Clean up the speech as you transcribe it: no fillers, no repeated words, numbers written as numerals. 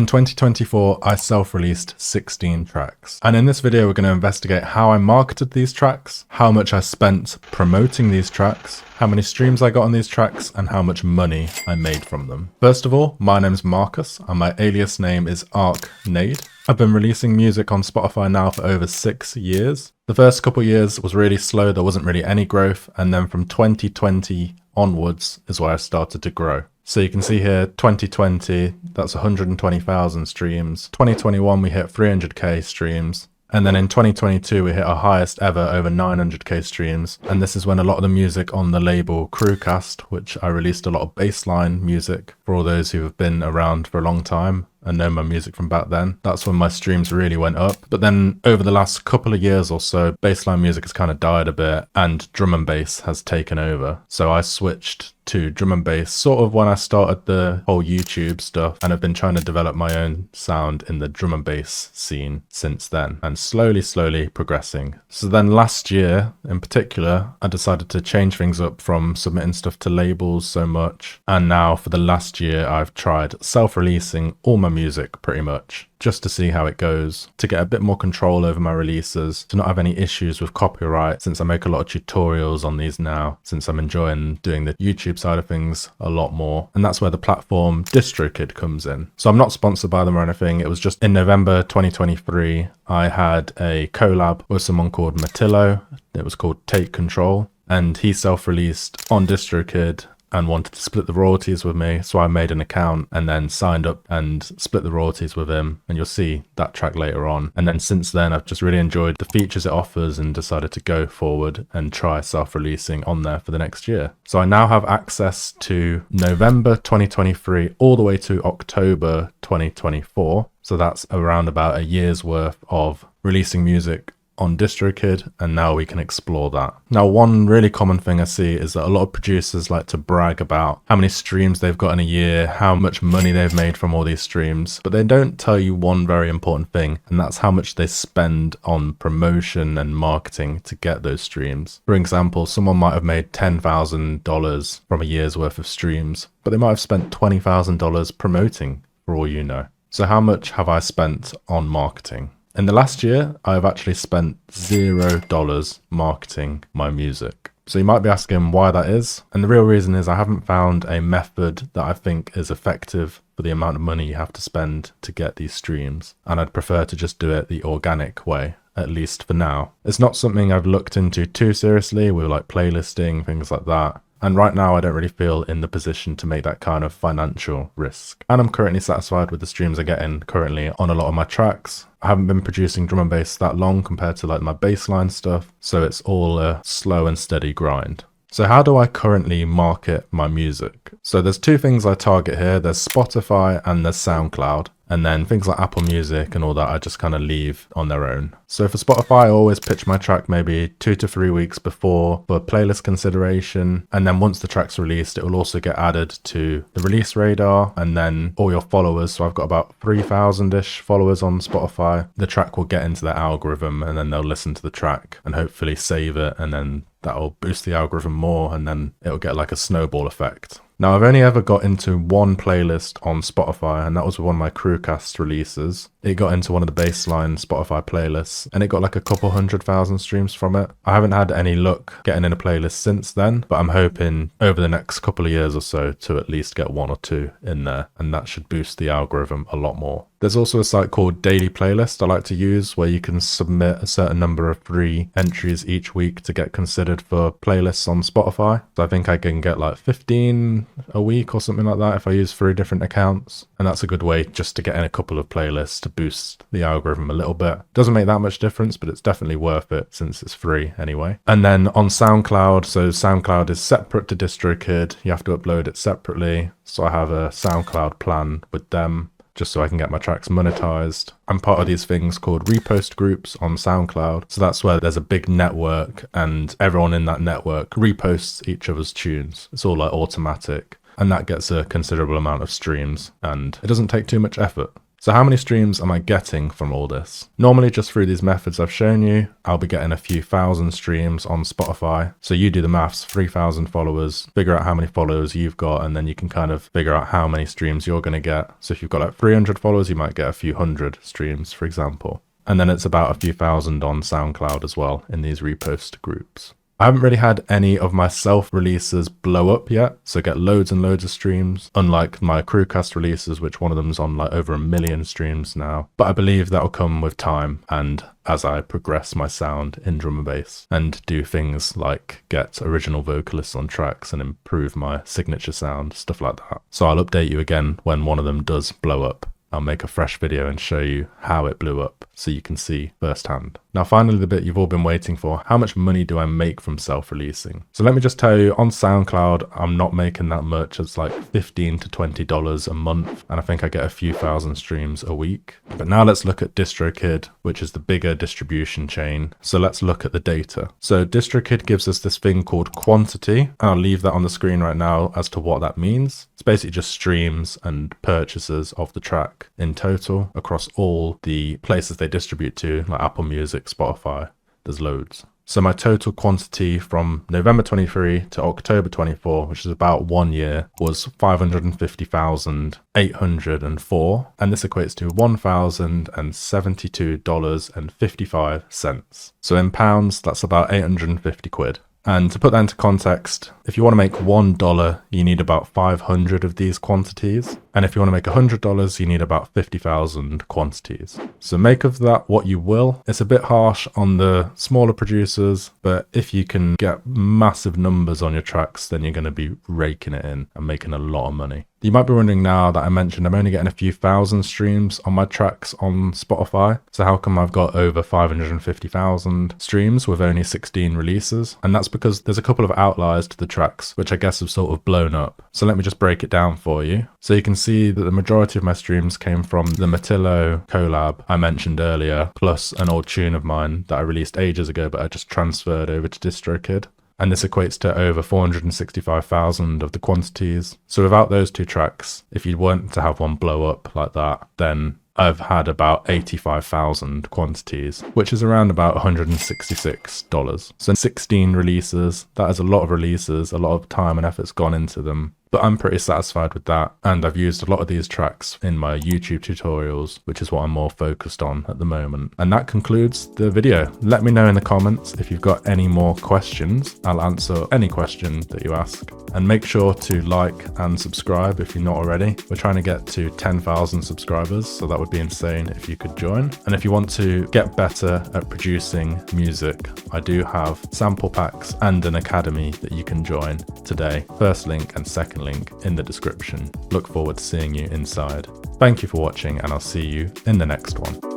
In 2024, I self-released 16 tracks. And in this video, we're going to investigate how I marketed these tracks, how much I spent promoting these tracks, how many streams I got on these tracks, and how much money I made from them. First of all, my name's Marcus, and my alias name is ArcNade. I've been releasing music on Spotify now for over 6 years. The first couple years was really slow, there wasn't really any growth, and then from 2020 onwards is where I started to grow. So you can see here, 2020, that's 120,000 streams. 2021, we hit 300k streams. And then in 2022, we hit our highest ever, over 900k streams. And this is when a lot of the music on the label Crewcast, which I released a lot of bassline music for all those who have been around for a long time and know my music from back then. That's when my streams really went up. But then over the last couple of years or so, bassline music has kind of died a bit and drum and bass has taken over. So I switched to drum and bass sort of when I started the whole YouTube stuff, and I've been trying to develop my own sound in the drum and bass scene since then, and slowly progressing. So then last year in particular, I decided to change things up from submitting stuff to labels so much, and now for the last year I've tried self-releasing all my music pretty much, just to see how it goes, to get a bit more control over my releases, to not have any issues with copyright, since I make a lot of tutorials on these now, since I'm enjoying doing the YouTube side of things a lot more. And that's where the platform distrokid comes in. So I'm not sponsored by them or anything. It was just in November 2023, I had a collab with someone called Matillo. It was called Take Control, and he self-released on distrokid and wanted to split the royalties with me, so I made an account and then signed up and split the royalties with him, and you'll see that track later on. And then since then I've just really enjoyed the features it offers and decided to go forward and try self-releasing on there for the next year. So I now have access to November 2023 all the way to October 2024, so that's around about a year's worth of releasing music on distrokid, and now we can explore that. Now, one really common thing I see is that a lot of producers like to brag about how many streams they've got in a year, how much money they've made from all these streams, but they don't tell you one very important thing, and that's how much they spend on promotion and marketing to get those streams. For example, someone might have made $10,000 from a year's worth of streams, but they might have spent $20,000 promoting, for all you know. So how much have I spent on marketing? In the last year, I've actually spent $0 marketing my music. So you might be asking why that is. And the real reason is I haven't found a method that I think is effective for the amount of money you have to spend to get these streams. And I'd prefer to just do it the organic way, at least for now. It's not something I've looked into too seriously with like playlisting, things like that. And right now I don't really feel in the position to make that kind of financial risk. And I'm currently satisfied with the streams I'm getting currently on a lot of my tracks. I haven't been producing drum and bass that long compared to like my bassline stuff, so it's all a slow and steady grind. So how do I currently market my music? So there's two things I target here. There's Spotify and there's SoundCloud. And then things like Apple Music and all that I just kind of leave on their own. So for Spotify, I always pitch my track maybe 2 to 3 weeks before for playlist consideration. And then once the track's released, it will also get added to the release radar and then all your followers. So I've got about 3,000-ish followers on Spotify. The track will get into their algorithm and then they'll listen to the track and hopefully save it, and then that'll boost the algorithm more, and then it'll get like a snowball effect. Now, I've only ever got into one playlist on Spotify, and that was one of my Crewcast releases. It got into one of the bassline Spotify playlists, and it got like a couple 100,000 streams from it. I haven't had any luck getting in a playlist since then, but I'm hoping over the next couple of years or so to at least get 1 or 2 in there, and that should boost the algorithm a lot more. There's also a site called Daily Playlist I like to use, where you can submit a certain number of free entries each week to get considered for playlists on Spotify. So I think I can get like 15 a week or something like that if I use 3 different accounts. And that's a good way just to get in a couple of playlists to boost the algorithm a little bit. Doesn't make that much difference, but it's definitely worth it since it's free anyway. And then on SoundCloud, so SoundCloud is separate to distrokid. You have to upload it separately. So I have a SoundCloud plan with them, just so I can get my tracks monetized. I'm part of these things called repost groups on SoundCloud. So that's where there's a big network and everyone in that network reposts each other's tunes. It's all like automatic, and that gets a considerable amount of streams and it doesn't take too much effort. So how many streams am I getting from all this? Normally just through these methods I've shown you, I'll be getting a few thousand streams on Spotify. So you do the maths, 3,000 followers, figure out how many followers you've got, and then you can kind of figure out how many streams you're going to get. So if you've got like 300 followers, you might get a few hundred streams, for example. And then it's about a few thousand on SoundCloud as well in these repost groups. I haven't really had any of my self-releases blow up yet, so get loads and loads of streams, unlike my Crewcast releases, which one of them's on like over 1 million streams now. But I believe that'll come with time and as I progress my sound in drum and bass and do things like get original vocalists on tracks and improve my signature sound, stuff like that. So I'll update you again when one of them does blow up. I'll make a fresh video and show you how it blew up so you can see firsthand. Now finally the bit you've all been waiting for, how much money do I make from self-releasing? So let me just tell you, on SoundCloud I'm not making that much. It's like $15 to $20 a month and I think I get a few thousand streams a week. But now let's look at distrokid, which is the bigger distribution chain. So let's look at the data. So distrokid gives us this thing called quantity, and I'll leave that on the screen right now as to what that means. It's basically just streams and purchases of the track in total across all the places they distribute to, like Apple Music, Spotify, there's loads. So my total quantity from November 23 to October 24, which is about 1 year, was 550,804, and this equates to $1,072.55. So in pounds, that's about 850 quid. And to put that into context, if you want to make $1, you need about 500 of these quantities. And if you want to make $100, you need about 50,000 quantities. So make of that what you will. It's a bit harsh on the smaller producers, but if you can get massive numbers on your tracks, then you're going to be raking it in and making a lot of money. You might be wondering now that I mentioned I'm only getting a few thousand streams on my tracks on Spotify. So how come I've got over 550,000 streams with only 16 releases? And that's because there's a couple of outliers to the tracks, which I guess have sort of blown up. So let me just break it down for you. So you can see that the majority of my streams came from the Matillo collab I mentioned earlier, plus an old tune of mine that I released ages ago, but I just transferred over to distrokid. And this equates to over 465,000 of the quantities. So without those two tracks, if you weren't to have one blow up like that, then I've had about 85,000 quantities, which is around about $166. So 16 releases, that is a lot of releases, a lot of time and effort's gone into them. But I'm pretty satisfied with that, and I've used a lot of these tracks in my YouTube tutorials, which is what I'm more focused on at the moment. And that concludes the video. Let me know in the comments if you've got any more questions. I'll answer any question that you ask. And make sure to like and subscribe if you're not already. We're trying to get to 10,000 subscribers, so that would be insane if you could join. And if you want to get better at producing music, I do have sample packs and an academy that you can join today. First link and second link in the description. Look forward to seeing you inside. Thank you for watching, and I'll see you in the next one.